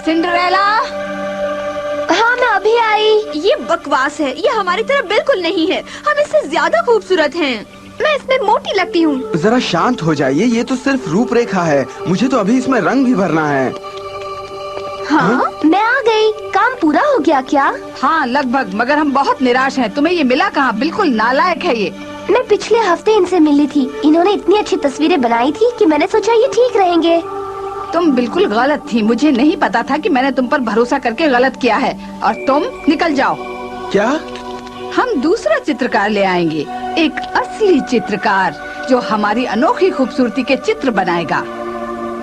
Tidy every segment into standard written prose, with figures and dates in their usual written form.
Cinderella. हाँ मैं अभी आई। ये बकवास है, ये हमारी तरह बिल्कुल नहीं है, हम इससे ज्यादा खूबसूरत हैं। मैं इसमें मोटी लगती हूँ। जरा शांत हो जाइए, ये तो सिर्फ रूपरेखा है, मुझे तो अभी इसमें रंग भी भरना है। हाँ? मैं आ गई। काम पूरा हो गया क्या? हाँ लगभग, मगर हम बहुत निराश हैं। तुम्हें ये मिला कहाँ? बिल्कुल नालायक है ये। मैं पिछले हफ्ते इनसे मिली थी। इन्होंने इतनी अच्छी तस्वीरें बनाई थी कि मैंने सोचा ये ठीक रहेंगे। तुम बिल्कुल गलत थी। मुझे नहीं पता था कि मैंने तुम पर भरोसा करके गलत किया है। और तुम निकल जाओ। क्या? हम दूसरा चित्रकार ले आएंगे, एक असली चित्रकार जो हमारी अनोखी खूबसूरती के चित्र बनाएगा।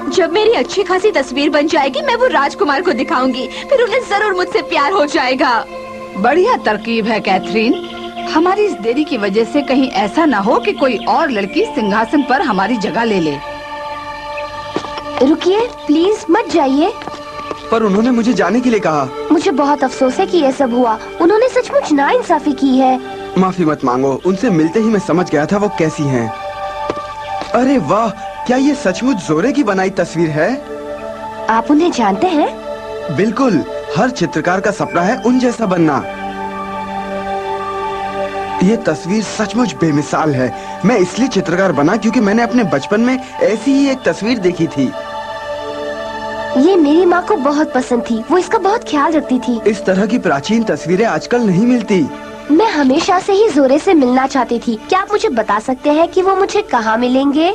जब मेरी अच्छी खासी तस्वीर बन जाएगी, मैं वो राजकुमार को दिखाऊंगी, फिर उन्हें जरूर मुझसे प्यार हो जाएगा। बढ़िया तरकीब है कैथरीन। हमारी इस देरी की वजह से कहीं ऐसा न हो कि कोई और लड़की सिंहासन पर हमारी जगह ले ले। रुकिए प्लीज, मत जाइए। पर उन्होंने मुझे जाने के लिए कहा। मुझे बहुत अफसोस है कि ये सब हुआ। उन्होंने सचमुच नाइंसाफी की है। माफी मत मांगो, उनसे मिलते ही मैं समझ गया था वो कैसी हैं। अरे वाह, क्या ये सचमुच जोरे की बनाई तस्वीर है? आप उन्हें जानते हैं? बिल्कुल, हर चित्रकार का सपना है उन जैसा बनना। ये तस्वीर सचमुच बेमिसाल है। मैं इसलिए चित्रकार बना क्योंकि मैंने अपने बचपन में ऐसी ही एक तस्वीर देखी थी। ये मेरी माँ को बहुत पसंद थी, वो इसका बहुत ख्याल रखती थी। इस तरह की प्राचीन तस्वीरें आजकल नहीं मिलती। मैं हमेशा से ही जोरे से मिलना चाहती थी। क्या आप मुझे बता सकते हैं कि वो मुझे कहाँ मिलेंगे?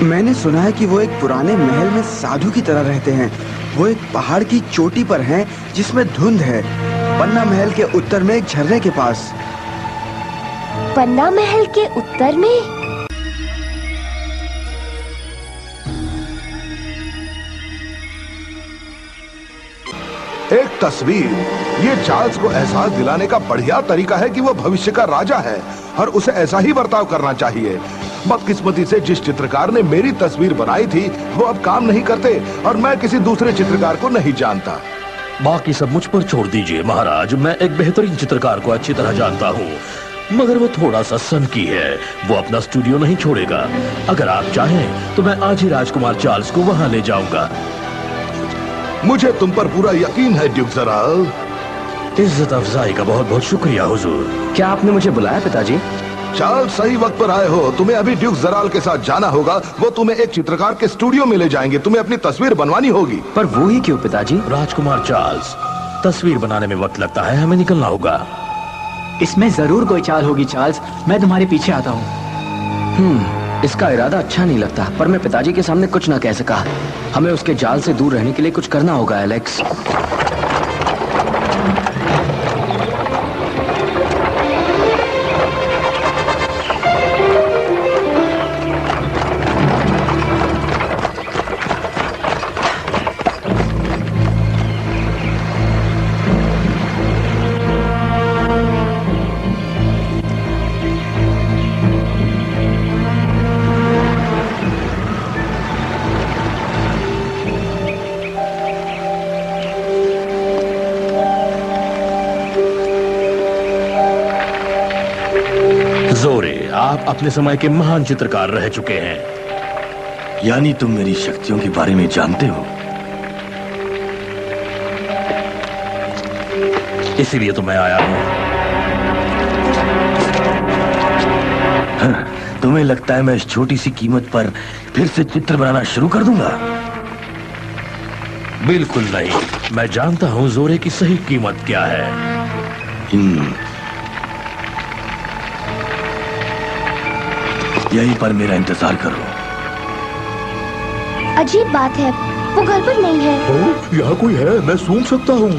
मैंने सुना है कि वो एक पुराने महल में साधु की तरह रहते हैं। वो एक पहाड़ की चोटी पर हैं जिसमें धुंध है, पन्ना महल के उत्तर में एक झरने के पास। पन्ना महल के उत्तर में? एक तस्वीर, ये चार्ल्स को एहसास दिलाने का बढ़िया तरीका है कि वो भविष्य का राजा है और उसे ऐसा ही बर्ताव करना चाहिए। बदकिस्मती से जिस चित्रकार ने मेरी तस्वीर बनाई थी वो अब काम नहीं करते और मैं किसी दूसरे चित्रकार को नहीं जानता। बाकी सब मुझ पर छोड़ दीजिए महाराज। मैं एक बेहतरीन चित्रकार को अच्छी तरह जानता हूँ, मगर वो थोड़ा सा सनकी है। वो अपना स्टूडियो नहीं छोड़ेगा। अगर आप चाहें तो मैं आज ही राजकुमार चार्ल्स को वहाँ ले जाऊंगा। मुझे तुम पर पूरा यकीन है ड्यूक ज़राल। इज्जत अफजाई का बहुत बहुत शुक्रिया हुजूर। क्या आपने मुझे बुलाया पिताजी? चार्ल्स, सही वक्त पर आए हो। तुम्हें अभी ड्यूक ज़राल के साथ जाना होगा। वो तुम्हें एक चित्रकार के स्टूडियो में ले जाएंगे। तुम्हें अपनी तस्वीर बनवानी होगी। पर वो ही क्यों पिताजी? राजकुमार चार्ल्स, तस्वीर बनाने में वक्त लगता है, हमें निकलना होगा। इसमें जरूर कोई चाल होगी चार्ल्स, मैं तुम्हारे पीछे आता हूँ। इसका इरादा अच्छा नहीं लगता, पर मैं पिताजी के सामने कुछ ना कह सका। हमें उसके जाल से दूर रहने के लिए कुछ करना होगा एलेक्स। जोरे, आप अपने समय के महान चित्रकार रह चुके हैं। यानी तुम मेरी शक्तियों के बारे में जानते हो? इसीलिए तो मैं आया हूँ। हाँ, तुम्हें लगता है मैं इस छोटी सी कीमत पर फिर से चित्र बनाना शुरू कर दूंगा? बिल्कुल नहीं, मैं जानता हूँ जोरे की सही कीमत क्या है। यहीं पर मेरा इंतजार करो। अजीब बात है, वो घर पर नहीं है। यहाँ कोई है, मैं सूंघ सकता हूँ।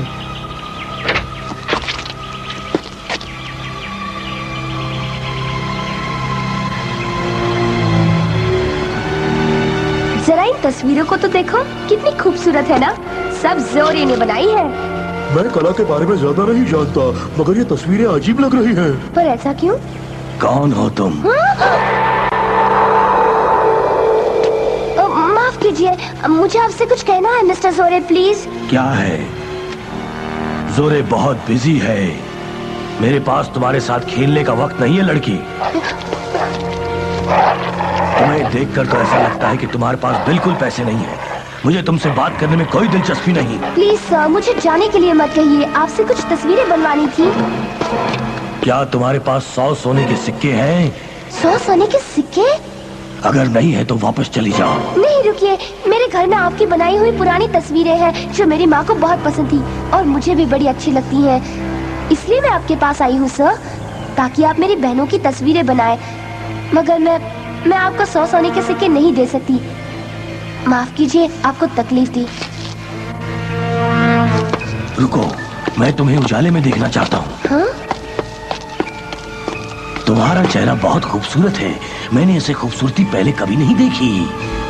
जरा इन तस्वीरों को तो देखो, कितनी खूबसूरत है ना। सब जोरे ने बनाई है। मैं कला के बारे में ज्यादा नहीं जानता, मगर ये तस्वीरें अजीब लग रही हैं। पर ऐसा क्यों? कौन हो तुम? माफ कीजिए, मुझे आपसे कुछ कहना है मिस्टर जोरे, प्लीज। क्या है? जोरे बहुत बिजी है। मेरे पास तुम्हारे साथ खेलने का वक्त नहीं है लड़की। तुम्हें देखकर तो ऐसा लगता है कि तुम्हारे पास बिल्कुल पैसे नहीं है। मुझे तुमसे बात करने में कोई दिलचस्पी नहीं। प्लीज सर, मुझे जाने के लिए मत कहिए। आपसे कुछ तस्वीरें बनवानी थी। क्या तुम्हारे पास 100 सोने के सिक्के हैं? 100 सोने के सिक्के? अगर नहीं है तो वापस चली जाओ। नहीं, रुकिए। मेरे घर में आपकी बनाई हुई पुरानी तस्वीरें हैं जो मेरी माँ को बहुत पसंद थी और मुझे भी बड़ी अच्छी लगती हैं। इसलिए मैं आपके पास आई हूँ सर, ताकि आप मेरी बहनों की तस्वीरें बनाएं। मगर मैं आपको 100 सोने के सिक्के नहीं दे सकती। माफ कीजिए, आपको तकलीफ दी। रुको, मैं तुम्हें उजाले में देखना चाहता हूँ। हाँ? तुम्हारा चेहरा बहुत खूबसूरत है। मैंने ऐसे खूबसूरती पहले कभी नहीं देखी।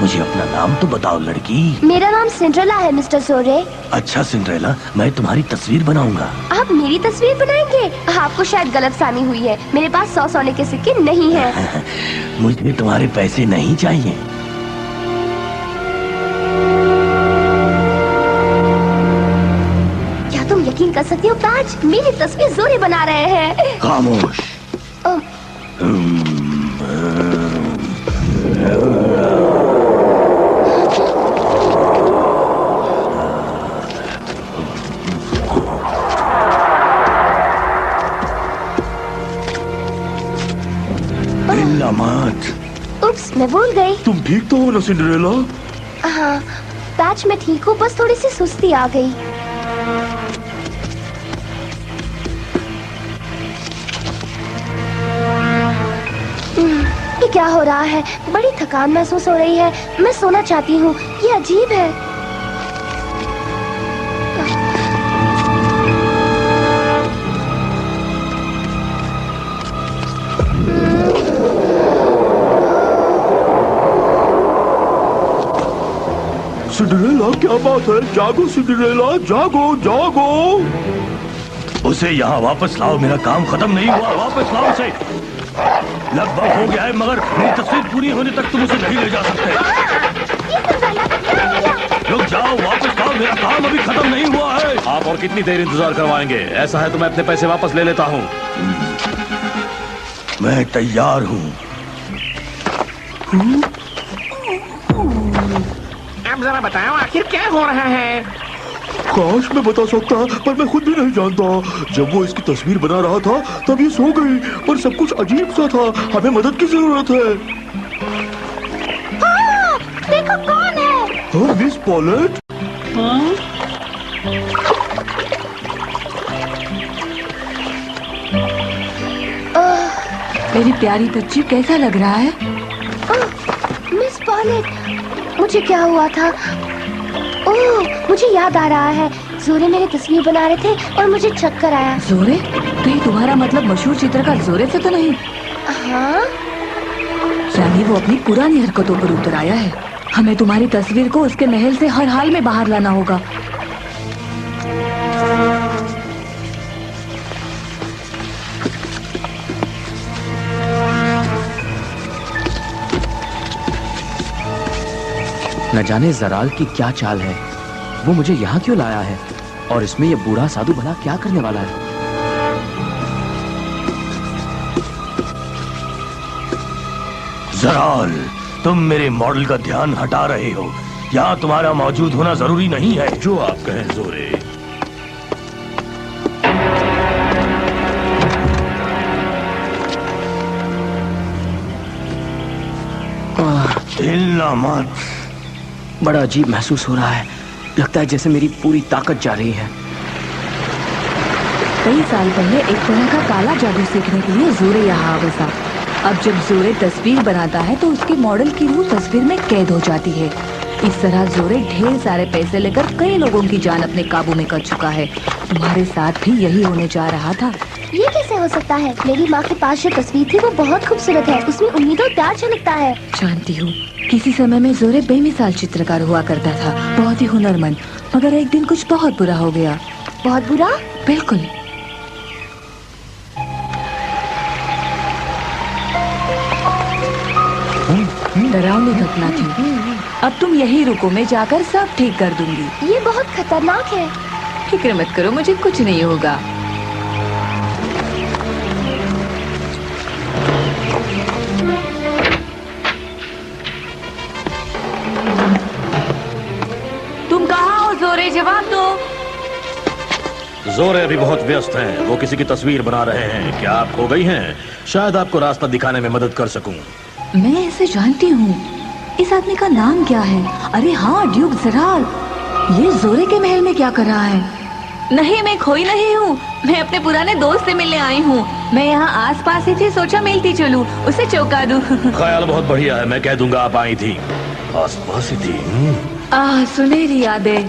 मुझे अपना नाम तो बताओ लड़की। मेरा नाम सिंड्रेला है मिस्टर जोरे। अच्छा सिंड्रेला, मैं तुम्हारी तस्वीर बनाऊंगा। आप मेरी तस्वीर बनाएंगे? आपको शायद गलतफहमी हुई है। मेरे पास 100 सोने के सिक्के नहीं हैं। मुझे तुम्हारे पैसे नहीं चाहिए। क्या तुम यकीन कर सकते हो ताज, मेरी तस्वीर जोरे बना रहे हैं। खामोश। मत। उप्स, मैं भूल गई। तुम ठीक तो हो ना सिंड्रेला? हाँ ताज, मैं ठीक हूँ, बस थोड़ी सी सुस्ती आ गई। ये क्या हो रहा है? बड़ी थकान महसूस हो रही है। मैं सोना चाहती हूँ। ये अजीब है। सिंड्रेला, क्या बात है? जागो सिंड्रेला, जागो जागो। उसे यहाँ वापस लाओ, मेरा काम खत्म नहीं हुआ। वापस लाओ उसे। लगभग हो गया है, मगर मेरी तस्वीर पूरी होने तक तुम उसे नहीं ले जा सकते। रुक जाओ, वापस लाओ, मेरा काम अभी खत्म नहीं हुआ है। आप और कितनी देर इंतजार करवाएंगे? ऐसा है तो मैं अपने पैसे वापस ले लेता हूँ। मैं तैयार हूँ। अब जरा बताओ, आखिर क्या हो रहा है? काश मैं बता सकता, पर मैं खुद भी नहीं जानता। जब वो इसकी तस्वीर बना रहा था तब ये सो गई, पर सब कुछ अजीब सा था। हमें मदद की जरूरत है। हाँ, देखो कौन है? हाँ, मिस पॉलेट। मेरी प्यारी बच्ची, कैसा लग रहा है? मिस पॉलेट, मुझे क्या हुआ था? ओह, मुझे याद आ रहा है। जोरे मेरी तस्वीर बना रहे थे और मुझे चक्कर आया। जोरे? कहीं तुम्हारा मतलब मशहूर चित्रकार जोरे से तो नहीं? हाँ? यानी वो अपनी पुरानी हरकतों पर उतर आया है। हमें तुम्हारी तस्वीर को उसके महल से हर हाल में बाहर लाना होगा। न जाने जराल की क्या चाल है। वो मुझे यहाँ क्यों लाया है? और इसमें ये बूढ़ा साधु भला क्या करने वाला है? जराल, तुम मेरे मॉडल का ध्यान हटा रहे हो। यहाँ तुम्हारा मौजूद होना जरूरी नहीं है। जो आप कहें जोरे। हिलना मत। बड़ा अजीब महसूस हो रहा है। लगता है जैसे मेरी पूरी ताकत जा रही है। कई साल पहले एक तरह का काला जादू सीखने के लिए जोरे यहाँ आ बसा। अब जब जोरे तस्वीर बनाता है तो उसके मॉडल की रूह तस्वीर में कैद हो जाती है। इस तरह जोरे ढेर सारे पैसे लेकर कई लोगों की जान अपने काबू में कर चुका है। तुम्हारे साथ भी यही होने जा रहा था। ये कैसे हो सकता है? मेरी माँ के पास जो तस्वीर थी वो बहुत खूबसूरत है। उसमें उम्मीद और प्यार झलकता है। जानती हूँ, किसी समय में जोरे बेमिसाल चित्रकार हुआ करता था, बहुत ही हुनरमंद। मगर एक दिन कुछ बहुत बुरा हो गया। बहुत बुरा? बिल्कुल। डरावनी घटना थी। अब तुम यही रुको, मैं जाकर सब ठीक कर दूंगी। ये बहुत खतरनाक है। फिक्र मत करो, मुझे कुछ नहीं होगा। जोरे अभी बहुत व्यस्त हैं। वो किसी की तस्वीर बना रहे हैं। क्या आप खो गई हैं? शायद आपको रास्ता दिखाने में मदद कर सकूं। मैं इसे जानती हूँ। इस आदमी का नाम क्या है? अरे हाँ, ड्यूक ज़राल। ये जोरे के महल में क्या कर रहा है? नहीं, मैं खोई नहीं हूँ। मैं अपने पुराने दोस्त से मिलने आई हूँ। मैं यहाँ आसपास ही थी, सोचा मिलती चलूं, उसे चौंका दूं। ख्याल बहुत बढ़िया है। मैं कह दूंगा आप आई थी। आसपास ही थी। सुनहरी यादें।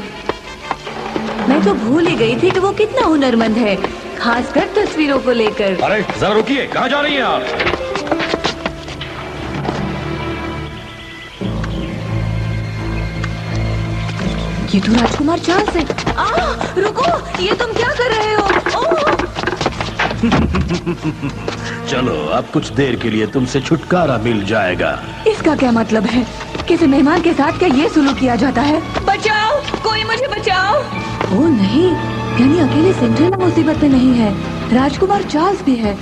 मैं तो भूल ही गई थी कि वो कितना हुनरमंद है, खासकर तस्वीरों को लेकर। अरे जरा रुकिए, कहाँ जा रही हैं आप? ये तो राजकुमार चार्ल्स है। रुको, ये तुम क्या कर रहे हो? चलो, अब कुछ देर के लिए तुमसे छुटकारा मिल जाएगा। इसका क्या मतलब है? किसी मेहमान के साथ क्या ये सुलूक किया जाता है? बचाओ, कोई मुझे बचाओ। ओ नहीं, यानी अकेले सिंड्रेला मुसीबत में नहीं है, राजकुमार चार्ल्स भी है।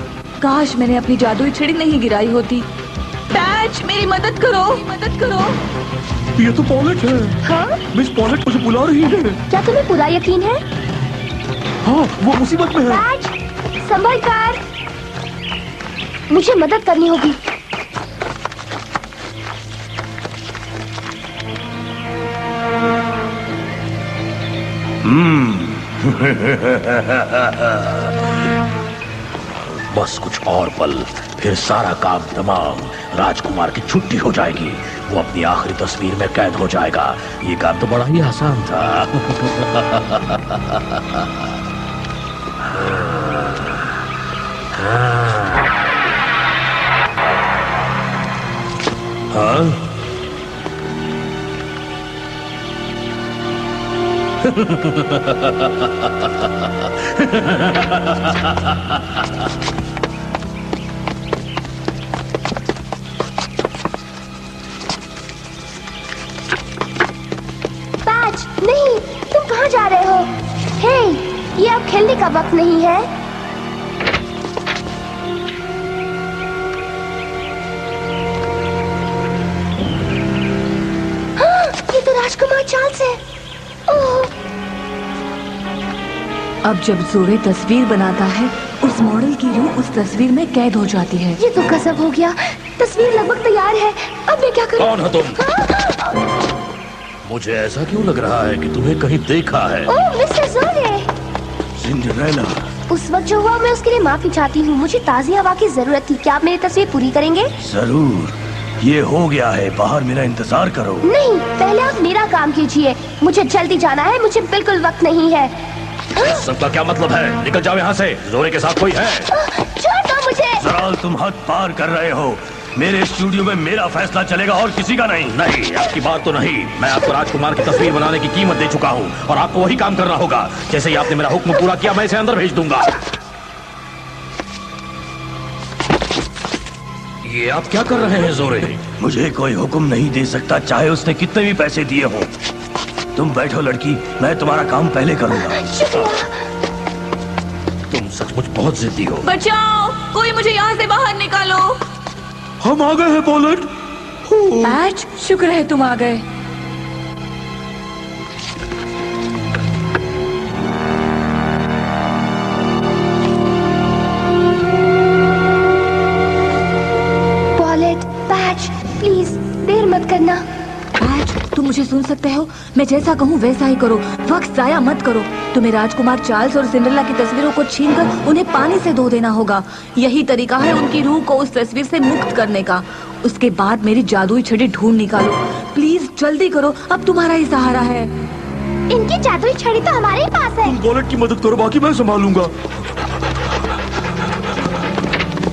काश मैंने अपनी जादुई छड़ी नहीं गिराई होती। पैच, मेरी मदद करो, मदद करो। ये तो पॉलेट है। हाँ? मिस पॉलेट मुझे बुला रही है। क्या तुम्हें पूरा यकीन है? हाँ, वो मुसीबत में है। पैच, संभल कर। मुझे मदद करनी होगी। बस कुछ और पल, फिर सारा काम तमाम। राजकुमार की छुट्टी हो जाएगी। वो अपनी आखिरी तस्वीर में कैद हो जाएगा। ये काम तो बड़ा ही आसान था। हाँ? पैच, नहीं, तुम कहाँ जा रहे हो? हे, ये अब खेलने का वक्त नहीं है। हाँ, ये तो राजकुमार चार्ल्स है। ओह, अब जब जोरे तस्वीर बनाता है, उस मॉडल की रूह उस तस्वीर में कैद हो जाती है। ये तो गजब हो गया। तस्वीर लगभग तैयार है। अब मैं क्या करूं? कौन हो तुम? मुझे ऐसा क्यों लग रहा है कि तुम्हें कहीं देखा है? ओह, मिस्टर जोरे। सिंड्रेला, उस वक्त जो हुआ, मैं उसके लिए माफी चाहती हूँ। मुझे ताज़ी हवा की जरूरत थी। क्या आप मेरी तस्वीर पूरी करेंगे? जरूर। ये हो गया है, बाहर मेरा इंतजार करो। नहीं, पहले आप मेरा काम कीजिए। मुझे जल्दी जाना है, मुझे बिल्कुल वक्त नहीं है। सबका क्या मतलब है? निकल जाओ यहाँ से। जोरे के साथ कोई है? छोड़ दो मुझे। जराल, तुम हद पार कर रहे हो। मेरे स्टूडियो में मेरा फैसला चलेगा और किसी का नहीं। नहीं, आपकी बात तो नहीं। मैं आपको राजकुमार की तस्वीर बनाने की कीमत दे चुका हूँ और आपको वही काम करना होगा। जैसे ही आपने मेरा हुक्म पूरा किया, मैं इसे अंदर भेज दूंगा। ये आप क्या कर रहे हैं जोरे? मुझे कोई हुक्म नहीं दे सकता, चाहे उसने कितने भी पैसे दिए हों। तुम बैठो लड़की, मैं तुम्हारा काम पहले करूंगा। तुम सचमुच बहुत जिद्दी हो। बचाओ, कोई मुझे यहाँ से बाहर निकालो। हम आ गए हैं पॉलेट। पैच, शुक्र है तुम आ गए। पॉलेट, पैच, प्लीज देर मत करना। पैच, तुम मुझे सुन सकते हो? मैं जैसा कहूँ वैसा ही करो। वक्त जाया मत करो। तुम्हें राजकुमार चार्ल्स और सिंड्रेला की तस्वीरों को छीनकर उन्हें पानी से धो देना होगा। यही तरीका है उनकी रूह को उस तस्वीर से मुक्त करने का। उसके बाद मेरी जादुई छड़ी ढूंढ निकालो। प्लीज जल्दी करो, अब तुम्हारा ही सहारा है। इनकी जादुई छड़ी तो हमारे ही पास है। तुम पॉलेट की मदद करो, बाकी मैं संभालूंगा।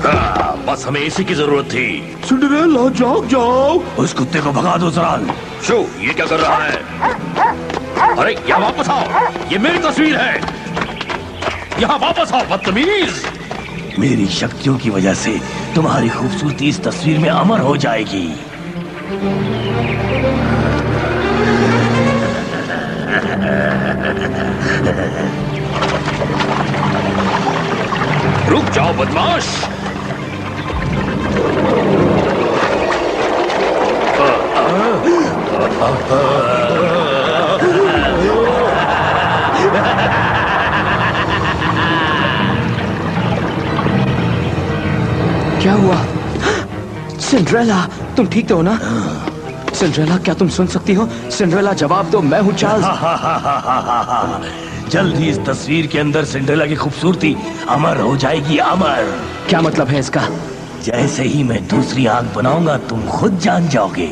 हाँ, बस हमें इसी की जरूरत थी। सिंड्रेला, जाग जाओ। उस कुत्ते को भगा दो जराल। शो, ये क्या कर रहा है? अरे यहाँ वापस आओ, ये मेरी तस्वीर है। यहाँ वापस आओ, बदतमीज। मेरी शक्तियों की वजह से तुम्हारी खूबसूरती इस तस्वीर में अमर हो जाएगी। रुक जाओ बदमाश। सिंड्रेला, तुम ठीक तो हो ना? सिंड्रेला, क्या तुम सुन सकती हो? सिंड्रेला, जवाब दो, मैं हूँ चार्ल्स। जल्द ही इस तस्वीर के अंदर सिंड्रेला की खूबसूरती अमर हो जाएगी, अमर। क्या मतलब है इसका? जैसे ही मैं दूसरी आंख बनाऊंगा तुम खुद जान जाओगे।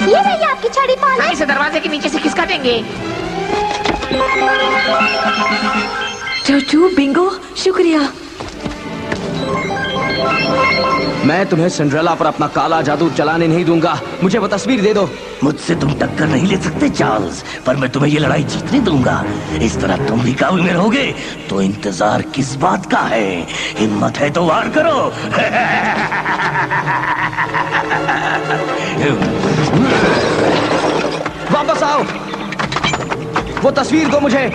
ये रही आपकी छड़ी पाल। हाँ, इसे दरवाजे के नीचे से खिसका देंगे। चोचू, बिंगो, शुक्रिया। मैं तुम्हें सिंड्रेला पर अपना काला जादू चलाने नहीं दूंगा। मुझे वो तस्वीर दे दो। मुझसे तुम टक्कर नहीं ले सकते चार्ल्स, पर मैं तुम्हें ये लड़ाई जीतने दूंगा। इस तरह तुम भी काबू में रहोगे तो इंतजार किस बात का है? हिम्मत है तो वार करो। वापस आओ, वो तस्वीर दो मुझे।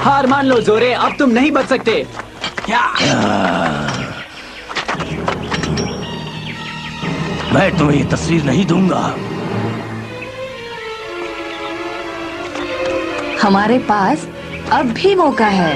हार मान लो जोरे, अब तुम नहीं बच सकते। मैं तुम्हें ये तस्वीर नहीं दूंगा। हमारे पास अब भी मौका है।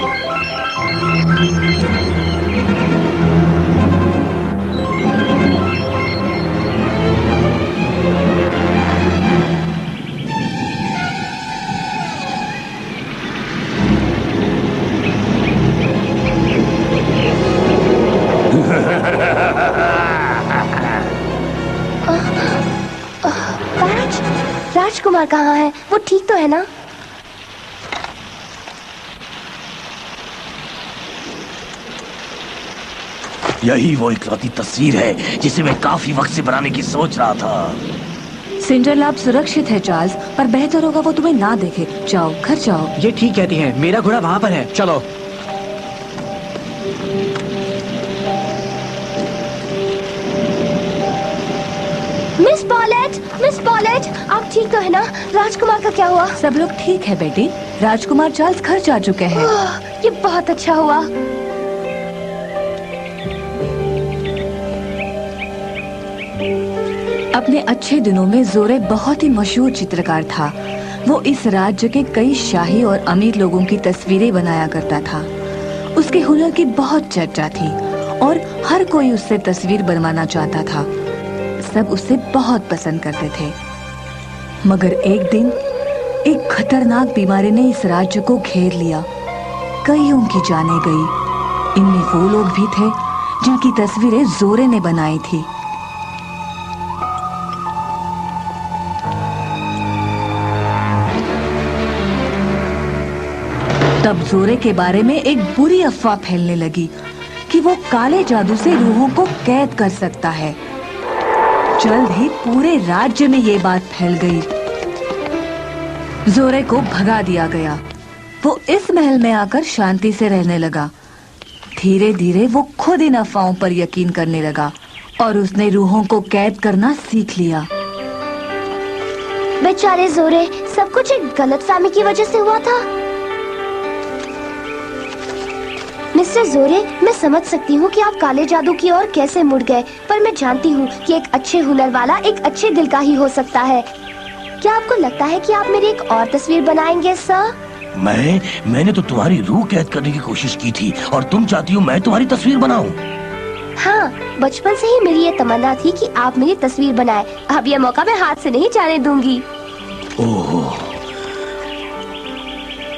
राजकुमार कहाँ है? वो ठीक तो है ना? यही वो इकलौती तस्वीर है जिसे मैं काफी वक्त से बनाने की सोच रहा था। सिंड्रेला अब सुरक्षित है चार्ल्स, पर बेहतर होगा वो तुम्हें ना देखे। जाओ, घर जाओ। ये ठीक कहती हैं, मेरा घोड़ा वहाँ पर है। चलो। मिस पॉलेट, आप ठीक तो है ना? राजकुमार का क्या हुआ? सब लोग ठीक है बेटी। राजकुमार चार्ल्स घर जा चुके हैं। ये बहुत अच्छा हुआ। अपने अच्छे दिनों में जोरे बहुत ही मशहूर चित्रकार था। वो इस राज्य के कई शाही और अमीर लोगों की तस्वीरें बनाया करता था। उसके हुनर की बहुत चर्चा थी और हर कोई उससे तस्वीर बनवाना चाहता था। सब उसे बहुत पसंद करते थे। मगर एक दिन एक खतरनाक बीमारी ने इस राज्य को घेर लिया। कईयों की जानें गई। इनमें वो लोग भी थे जिनकी तस्वीरें जोरे ने बनाई थी। तब जोरे के बारे में एक बुरी अफवाह फैलने लगी कि वो काले जादू से रूहों को कैद कर सकता है। जल्द ही पूरे राज्य में ये बात फैल गई। जोरे को भगा दिया गया। वो इस महल में आकर शांति से रहने लगा। धीरे धीरे वो खुद इन अफवाहों पर यकीन करने लगा और उसने रूहों को कैद करना सीख लिया। बेचारे जोरे, सब कुछ एक गलतफहमी की वजह से हुआ था। मिस्टर जोरे, मैं समझ सकती हूँ कि आप काले जादू की ओर कैसे मुड़ गए, पर मैं जानती हूँ कि एक अच्छे हुनर वाला एक अच्छे दिल का ही हो सकता है। क्या आपको लगता है कि आप मेरी एक और तस्वीर बनाएंगे सर? मैंने तो तुम्हारी रूह कैद करने की कोशिश की थी और तुम चाहती हो मैं तुम्हारी तस्वीर बनाऊं? हाँ, बचपन से ही मेरी ये तमन्ना थी कि आप मेरी तस्वीर बनाएं। अब ये मौका मैं हाथ से नहीं जाने दूंगी। ओह,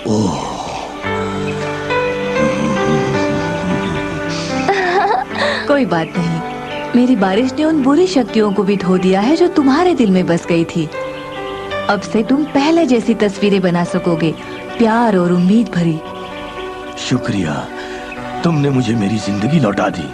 ओह। कोई बात नहीं, मेरी बारिश ने उन बुरी शक्तियों को भी धो दिया है जो तुम्हारे दिल में बस गई थी। अब से तुम पहले जैसी तस्वीरें बना सकोगे, प्यार और उम्मीद भरी। शुक्रिया, तुमने मुझे मेरी जिंदगी लौटा दी।